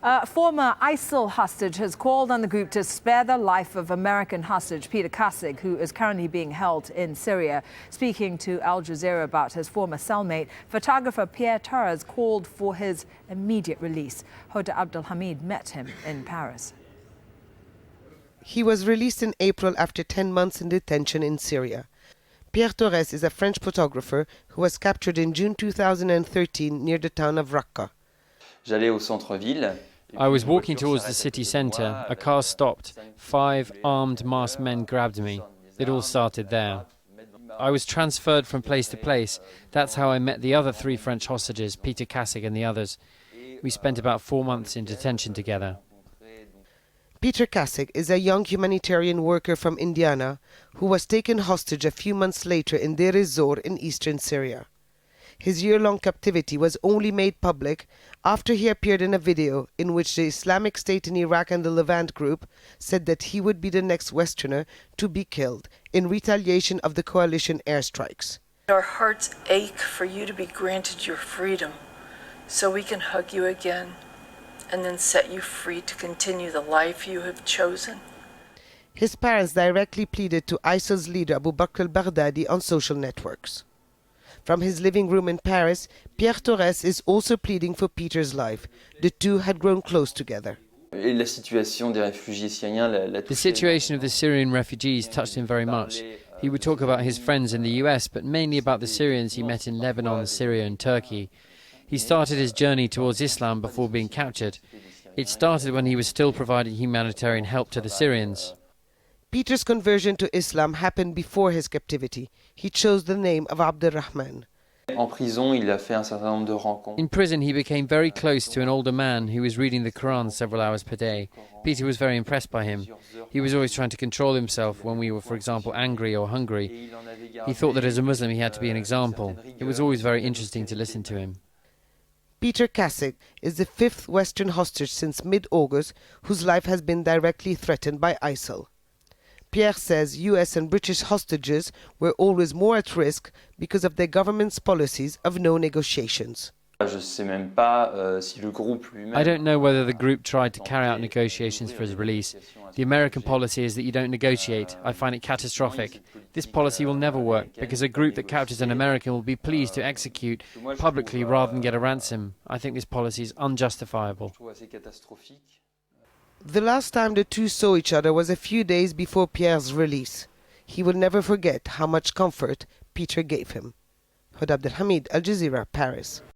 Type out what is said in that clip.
A former ISIL hostage has called on the group to spare the life of American hostage Peter Kasig, who is currently being held in Syria. Speaking to Al Jazeera about his former cellmate, photographer Pierre Torres called for his immediate release. Hoda Abdelhamid met him in Paris. He was released in April after 10 months in detention in Syria. Pierre Torres is a French photographer who was captured in June 2013 near the town of Raqqa. I was walking towards the city centre. A car stopped. 5 armed masked men grabbed me. It all started there. I was transferred from place to place. That's how I met the other 3 French hostages, Peter Kasig and the others. We spent about 4 months in detention together. Peter Kasig is a young humanitarian worker from Indiana who was taken hostage a few months later in Deir ez-Zor in eastern Syria. His year-long captivity was only made public after he appeared in a video in which the Islamic State in Iraq and the Levant group said that he would be the next Westerner to be killed in retaliation of the coalition airstrikes. Our hearts ache for you to be granted your freedom so we can hug you again and then set you free to continue the life you have chosen. His parents directly pleaded to ISIL's leader Abu Bakr al-Baghdadi on social networks. From his living room in Paris, Pierre Torres is also pleading for Peter's life. The two had grown close together. The situation of the Syrian refugees touched him very much. He would talk about his friends in the US, but mainly about the Syrians he met in Lebanon, Syria and Turkey. He started his journey towards Islam before being captured. It started when he was still providing humanitarian help to the Syrians. Peter's conversion to Islam happened before his captivity. He chose the name of Abdurrahman. In prison, he became very close to an older man who was reading the Quran several hours per day. Peter was very impressed by him. He was always trying to control himself when we were, for example, angry or hungry. He thought that as a Muslim he had to be an example. It was always very interesting to listen to him. Peter Kasig is the 5th Western hostage since mid-August whose life has been directly threatened by ISIL. Pierre says US and British hostages were always more at risk because of their government's policies of no negotiations. I don't know whether the group tried to carry out negotiations for his release. The American policy is that you don't negotiate. I find it catastrophic. This policy will never work because a group that captures an American will be pleased to execute publicly rather than get a ransom. I think this policy is unjustifiable. The last time the two saw each other was a few days before Pierre's release. He will never forget how much comfort Peter gave him. Hoda Abdelhamid, Al Jazeera, Paris.